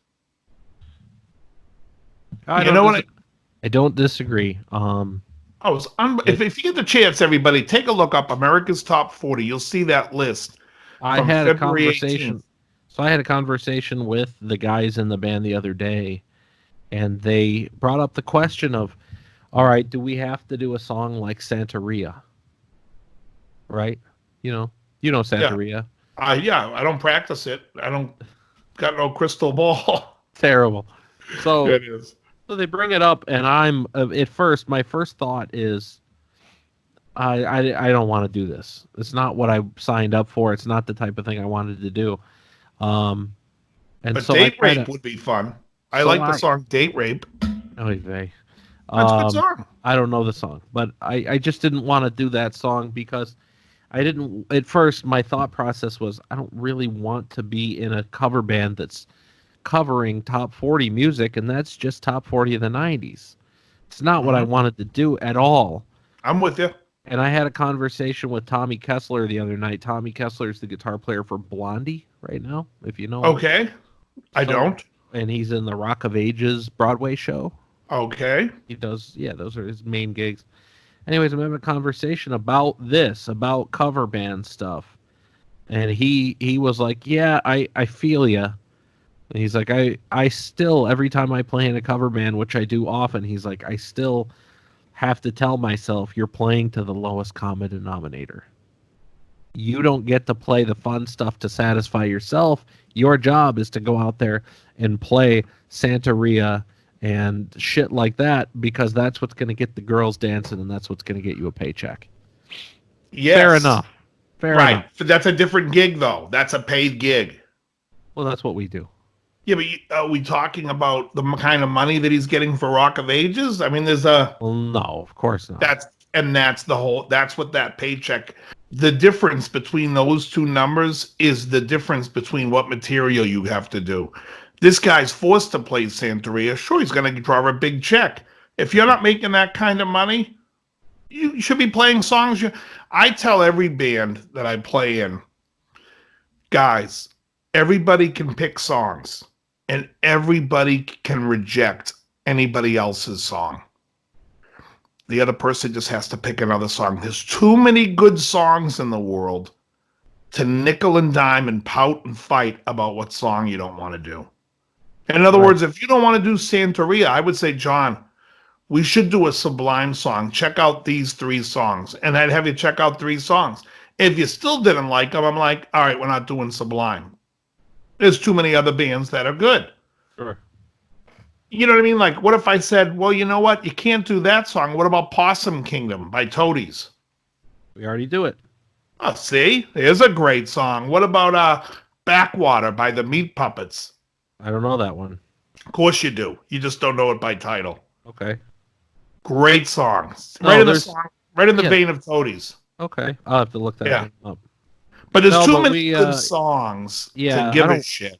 I don't disagree. If you get the chance, everybody, take a look up America's Top 40. You'll see that list. I had a conversation. So I had a conversation with the guys in the band the other day, and they brought up the question of, all right, do we have to do a song like Santeria? Right? You know Yeah. Santeria. Yeah, I don't practice it. I don't got no crystal ball. Terrible. So, It is. so they bring it up, and I'm at first. My first thought is, I don't want to do this. It's not what I signed up for. It's not the type of thing I wanted to do. Um, and But so I Date kind Rape of, would be fun. I so like the I, song Date Rape. oh, vey. That's a good song. I don't know the song, but I just didn't want to do that song because I didn't. At first, my thought process was I don't really want to be in a cover band that's covering top 40 music, and that's just top 40 of the 90s. It's not what I Mhm. wanted to do at all. I'm with you. And I had a conversation with Tommy Kessler the other night. Tommy Kessler is the guitar player for Blondie right now, if you know him. Okay. I So, don't. and he's in the Rock of Ages Broadway show. Okay. He does, yeah, those are his main gigs. Anyways, I'm having a conversation about this, about cover band stuff. And he was like, yeah, I feel ya. And he's like, I still, every time I play in a cover band, which I do often, he's like, I still have to tell myself you're playing to the lowest common denominator. You don't get to play the fun stuff to satisfy yourself. Your job is to go out there and play Santeria and shit like that because that's what's going to get the girls dancing and that's what's going to get you a paycheck. Yes. Fair enough. Fair Right. enough. But that's a different gig, though. That's a paid gig. Well, that's what we do. Yeah, but are we talking about the kind of money that he's getting for Rock of Ages? I mean, there's a Well, no, of course not. that's the whole. That's what that paycheck. The difference between those two numbers is the difference between what material you have to do. This guy's forced to play Santeria. Sure, he's going to draw a big check. If you're not making that kind of money, you should be playing songs. I tell every band that I play in, guys, everybody can pick songs and everybody can reject anybody else's song. The other person just has to pick another song. There's too many good songs in the world to nickel and dime and pout and fight about what song you don't want to do. In other words, if you don't want to do Santeria, I would say, John, we should do a Sublime song. Check out these 3 songs. And I'd have you check out 3 songs. If you still didn't like them, I'm like, all right, we're not doing Sublime. There's too many other bands that are good. Sure. You know what I mean? Like, what if I said, well, you know what? You can't do that song. What about Possum Kingdom by Toadies? We already do it. Oh, see? There's a great song. What about Backwater by the Meat Puppets? I don't know that one. Of course you do. You just don't know it by title. Okay. Great song. No, Right in the yeah. vein of Toadies. Okay. I'll have to look that one up. But there's No, too but many good songs to give a shit.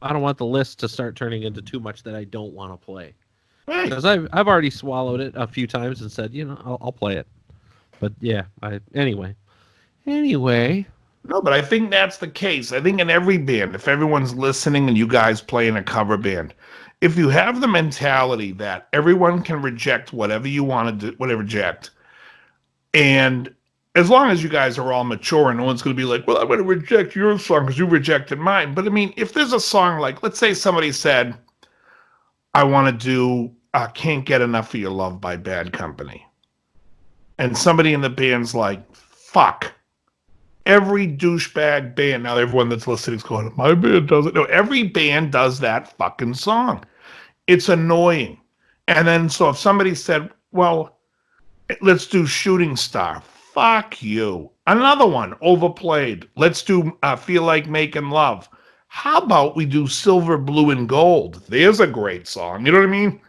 I don't want the list to start turning into too much that I don't want to play. Right. Because I've already swallowed it a few times and said, I'll play it. But yeah, anyway. No, but I think that's the case. I think in every band, if everyone's listening and you guys play in a cover band, if you have the mentality that everyone can reject whatever you want to do, whatever reject, and as long as you guys are all mature and no one's going to be like, well, I'm going to reject your song because you rejected mine. But I mean, if there's a song like, let's say somebody said, I want to do Can't Get Enough of Your Love by Bad Company. And somebody in the band's like, fuck. Every douchebag band, now everyone that's listening is going, my band does it. No, every band does that fucking song. It's annoying. And then, so if somebody said, well, let's do Shooting Star. Fuck you. Another one, overplayed. Let's do Feel Like Making Love. How about we do Silver, Blue, and Gold? There's a great song. You know what I mean?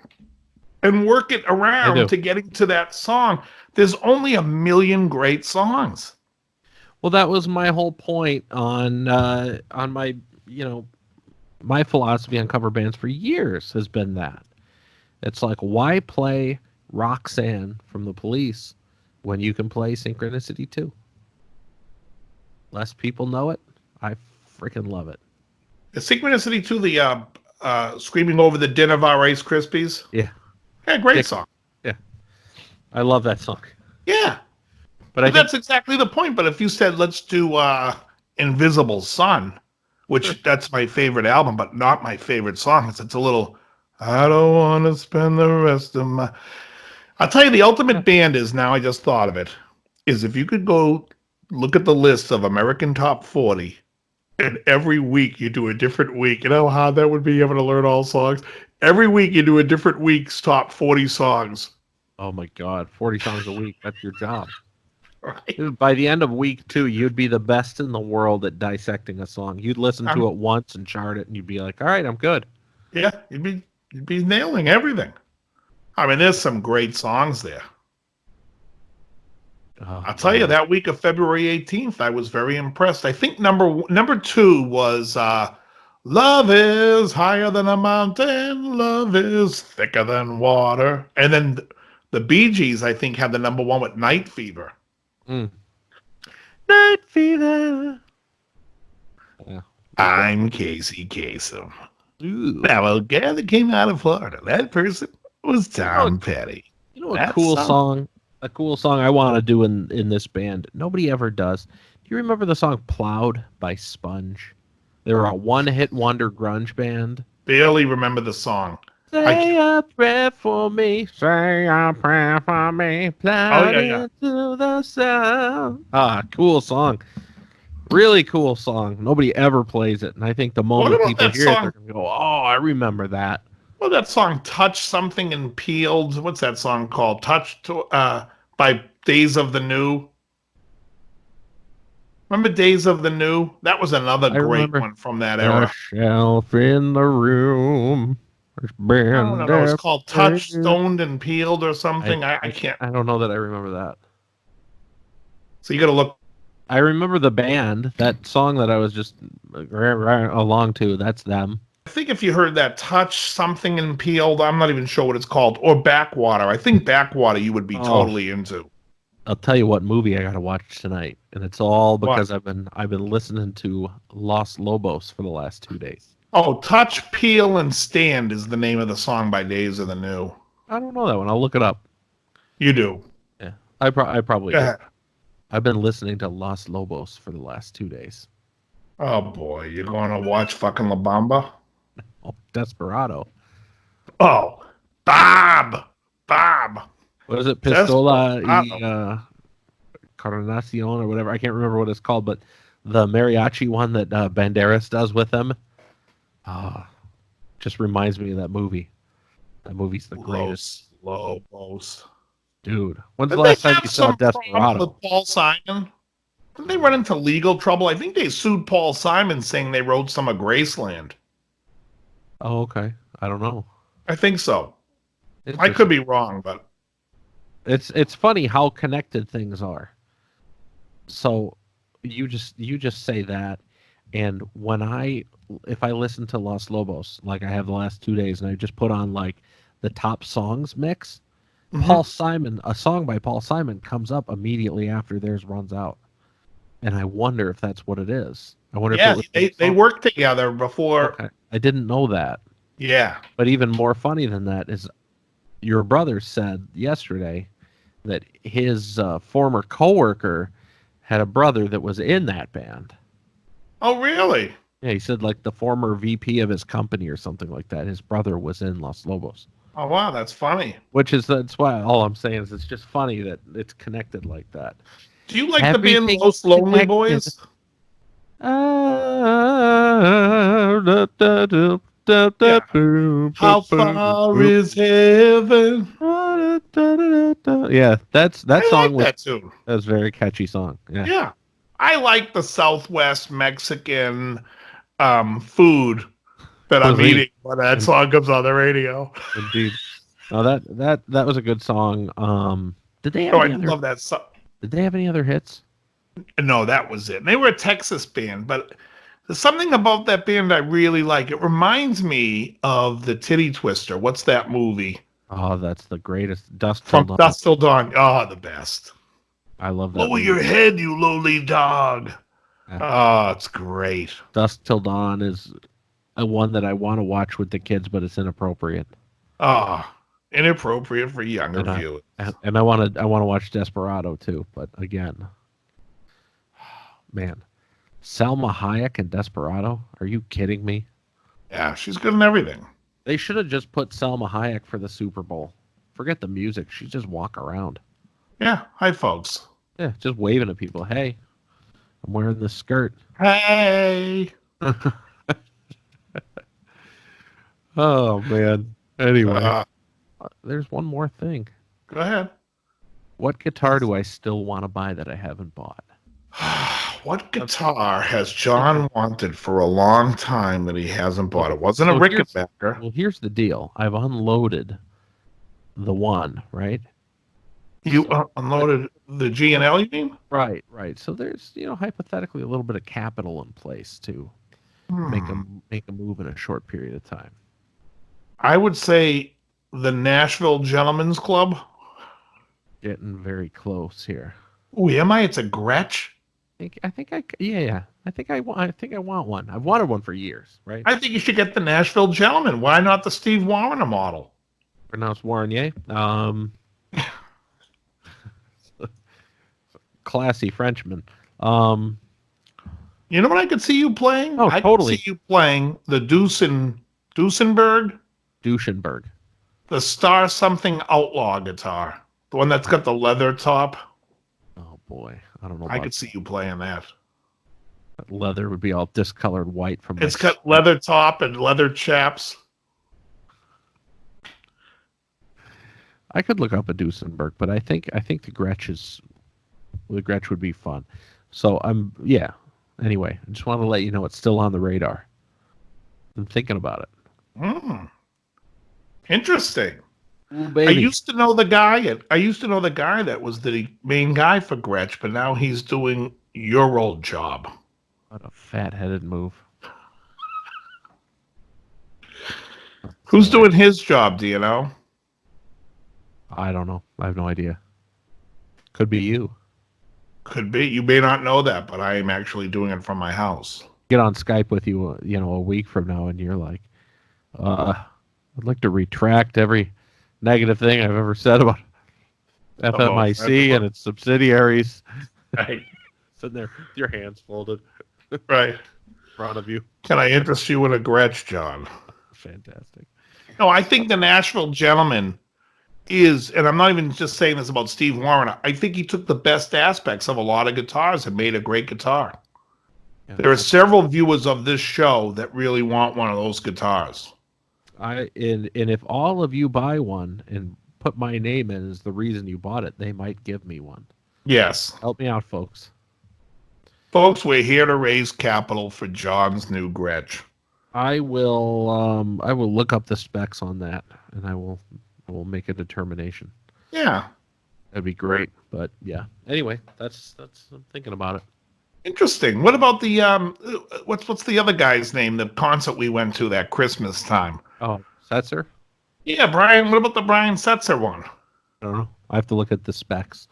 And work it around to getting to that song. There's only a million great songs. Well, that was my whole point on my, my philosophy on cover bands for years has been that. It's like, why play Roxanne from The Police when you can play Synchronicity 2? Less people know it. I freaking love it. Is Synchronicity 2 the Screaming Over the Din of Our Rice Krispies? Yeah. Yeah, great song. Yeah. I love that song. Yeah. But that's exactly the point. But if you said, let's do Invisible Sun, which that's my favorite album, but not my favorite song. It's a little, I don't want to spend the rest of my... I'll tell you, the ultimate band is, now I just thought of it, is if you could go look at the list of American Top 40, and every week you do a different week. You know how hard that would be having to learn all songs? Every week you do a different week's top 40 songs. Oh my God, 40 songs a week. That's your job. Right? Dude, by the end of week 2, you'd be the best in the world at dissecting a song. You'd listen to it once and chart it, and you'd be like, all right, I'm good. Yeah, you'd be nailing everything. I mean, there's some great songs there. Oh, I'll tell you, that week of February 18th, I was very impressed. I think number 2 was Love is higher than a mountain, love is thicker than water. And then the Bee Gees, I think, had the number 1 with Night Fever. Mm. Night Fever. Yeah. I'm Casey Kasem. Ooh. Now, a guy that came out of Florida, that person was Tom Petty. You know a cool song? A cool song I want to do in this band. Nobody ever does. Do you remember the song Plowed by Sponge? They were a one-hit wonder grunge band. Barely remember the song. Say a prayer for me. Say a prayer for me. Plowed into the sound. Ah, cool song. Really cool song. Nobody ever plays it. And I think the moment people hear it, they're going to go, oh, I remember that. Well, that song Touch Something and Peeled. What's that song called? By Days of the New. Remember Days of the New? That was another great one from that era. A shelf in the room. No, it's called Touch, Stoned, and Peeled or something. I can't. I don't know that I remember that. So you got to look. I remember the band. That song that I was just along to, that's them. I think if you heard that Touch Something and Peeled, I'm not even sure what it's called, or Backwater. I think Backwater you would be totally into. I'll tell you what movie I got to watch tonight, and it's all because I've been listening to Los Lobos for the last 2 days. Oh, Touch, Peel, and Stand is the name of the song by Days of the New. I don't know that one. I'll look it up. You do? Yeah, I probably do. I've been listening to Los Lobos for the last 2 days. Oh boy, you're going to watch fucking La Bamba? Oh, Desperado. Oh, Bob. What is it? Pistola y Carnacion or whatever. I can't remember what it's called, but the mariachi one that Banderas does with them. Just reminds me of that movie. That movie's the greatest. Lobos. Dude, when's the last time you saw Desperado? With Paul Simon? Didn't they run into legal trouble? I think they sued Paul Simon saying they wrote some of Graceland. Oh, okay. I don't know. I think so. I could be wrong, but it's funny how connected things are. So you just say that, and if I listen to Los Lobos like I have the last 2 days, and I just put on like the top songs mix, Paul Simon, a song by Paul Simon comes up immediately after theirs runs out, and I wonder if that's what it is. I wonder if they worked together before. Okay. I didn't know that. Yeah, but even more funny than that is your brother said yesterday that his former coworker had a brother that was in that band. Oh, really? Yeah, he said like the former VP of his company or something like that. His brother was in Los Lobos. Oh, wow, that's funny. That's why all I'm saying is it's just funny that it's connected like that. Do you like the band Los Lonely Boys? How far is heaven? Yeah, that song was a very catchy song. Yeah. I like the Southwest Mexican food that I'm eating when that song comes on the radio. Indeed. No, that was a good song. Did they have I love that song. Did they have any other hits? No, that was it. They were a Texas band, but there's something about that band I really like. It reminds me of the Titty Twister. What's that movie? Oh, that's the greatest. Dusk Till Dawn. Oh, the best. I love that. Lower your head, you lowly dog. Yeah. Oh, it's great. Dusk Till Dawn is a one that I want to watch with the kids, but it's inappropriate. Oh, inappropriate for younger viewers. And I want to watch Desperado too, but again, man, Salma Hayek and Desperado? Are you kidding me? Yeah, she's good in everything. They should have just put Salma Hayek for the Super Bowl. Forget the music. She just walk around. Yeah. Hi, folks. Yeah, just waving at people. Hey. I'm wearing the skirt. Hey. Oh man. Anyway, Uh, there's one more thing. Go ahead. What guitar do I still want to buy that I haven't bought? What guitar has John wanted for a long time that he hasn't bought? It wasn't a So Rickenbacker. well, here's the deal. I've unloaded the one, right? You So, unloaded the G&L, you mean? right. So there's, hypothetically a little bit of capital in place to make Hmm. a move in a short period of time. I would say the Nashville Gentlemen's Club. Getting very close here. Ooh, am I? It's a Gretsch. Yeah. I think I want one. I've wanted one for years, right? I think you should get the Nashville Gentleman. Why not the Steve Wariner model? Pronounced Warnier. Classy Frenchman. You know what I could see you playing? Oh, I totally. could see you playing the Duesenberg, Duesenberg. the Star Something Outlaw guitar, the one that's got the leather top. Oh boy, I don't know. I could see you playing that. That leather would be all discolored white from. It's got leather top and leather chaps. I could look up a Duesenberg, but I think the Gretsch would be fun. So Anyway, I just want to let you know it's still on the radar. I'm thinking about it. Interesting. Ooh, baby. I used to know the guy that was the main guy for Gretsch, but now he's doing your old job. What a fat-headed move. Who's doing his job, do you know? I don't know. I have no idea. Could be you. Could be. You may not know that, but I am actually doing it from my house. Get on Skype with you, a week from now, and you're like, I'd like to retract every negative thing I've ever said about FMIC and its subsidiaries. Right. Sitting there with your hands folded. Right. In front of you. Can I interest you in a Gretsch, John? Fantastic. No, I think the Nashville Gentleman is, and I'm not even just saying this about Steve Wariner, I think he took the best aspects of a lot of guitars and made a great guitar. Yeah. There are several viewers of this show that really want one of those guitars. And if all of you buy one and put my name in as the reason you bought it, they might give me one. Yes. Help me out, folks. Folks, we're here to raise capital for John's new Gretsch. I will look up the specs on that, and I will make a determination. Yeah. That'd be great. But yeah. Anyway, that's I'm thinking about it. Interesting. What about the what's the other guy's name? The concert we went to that Christmas time. Oh, Setzer? Yeah, Brian. What about the Brian Setzer one? I don't know. I have to look at the specs.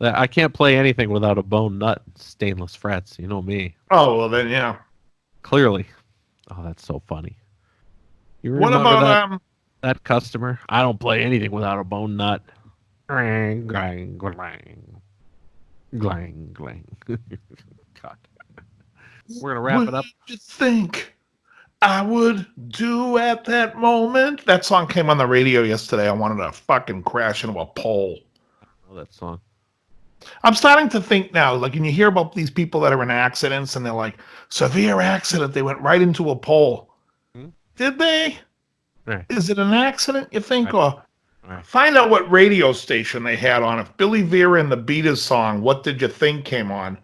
I can't play anything without a bone nut, stainless frets. You know me. Oh well, then yeah. Clearly. Oh, that's so funny. You what about that customer? I don't play anything without a bone nut. Glang, glang, glang. Glang, glang. God. We're going to wrap it up. What did you think I would do at that moment? That song came on the radio yesterday. I wanted to fucking crash into a pole. I know that song. I'm starting to think now, like when you hear about these people that are in accidents and they're like, severe accident, they went right into a pole. Did they? Right. Is it an accident, you think? Or find out what radio station they had on. If Billy Vera and the Beatles song, What Did You Think, came on.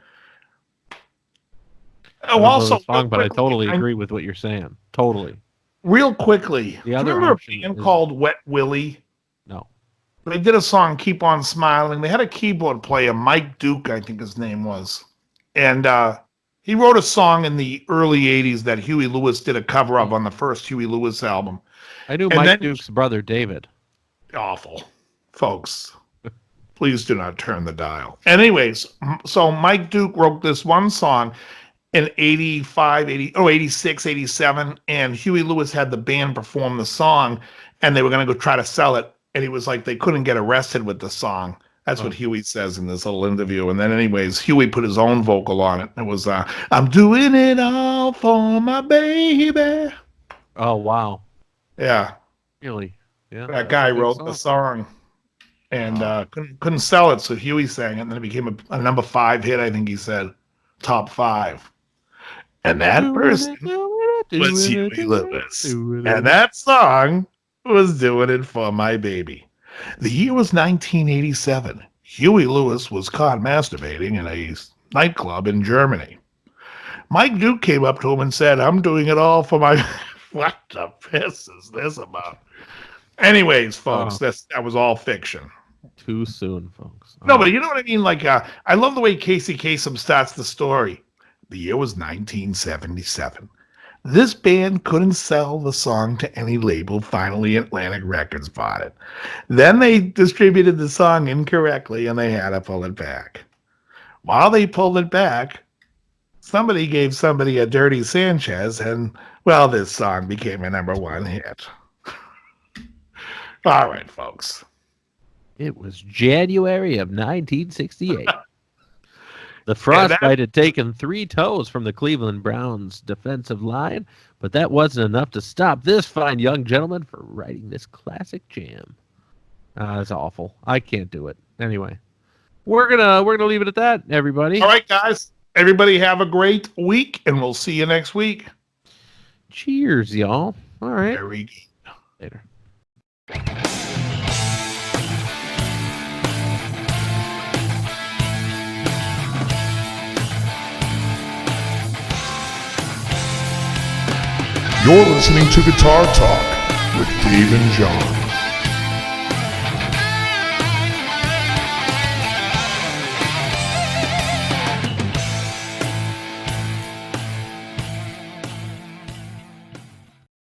Oh, also, the song, but I totally agree with what you're saying. Totally. Real quickly, the other remember a band called Wet Willie? No. They did a song, Keep On Smiling. They had a keyboard player, Mike Duke, I think his name was. And he wrote a song in the early 80s that Huey Lewis did a cover of on the first Huey Lewis album. I knew Mike Duke's brother, David. Awful. Folks, please do not turn the dial. Anyways, so Mike Duke wrote this one song in 86, 87, and Huey Lewis had the band perform the song, and they were going to go try to sell it, and he was like, they couldn't get arrested with the song. That's what Huey says in this little interview. And then anyways, Huey put his own vocal on it. It was, I'm doing it all for my baby. Oh, wow. Yeah. Really? Yeah. That guy wrote the song and couldn't sell it, so Huey sang it, and then it became a number 5 hit, I think he said. top 5. And that person was Huey Lewis. And that song was Doing It For My Baby. The year was 1987. Huey Lewis was caught masturbating in a nightclub in Germany. Mike Duke came up to him and said, I'm doing it all for my... What the piss is this about? Anyways, folks, that was all fiction. Too soon, folks. No, but you know what I mean? Like, I love the way Casey Kasem starts the story. The year was 1977. This band couldn't sell the song to any label. Finally, Atlantic Records bought it. Then they distributed the song incorrectly, and they had to pull it back. While they pulled it back, somebody gave somebody a Dirty Sanchez, and, well, this song became a #1 hit. All right, folks. It was January of 1968. The frostbite had taken 3 toes from the Cleveland Browns defensive line, but that wasn't enough to stop this fine young gentleman from writing this classic jam. That's awful. I can't do it. Anyway, we're gonna leave it at that, everybody. All right, guys. Everybody have a great week, and we'll see you next week. Cheers, y'all. All right. Very good. Later. You're listening to Guitar Talk with Dave and John.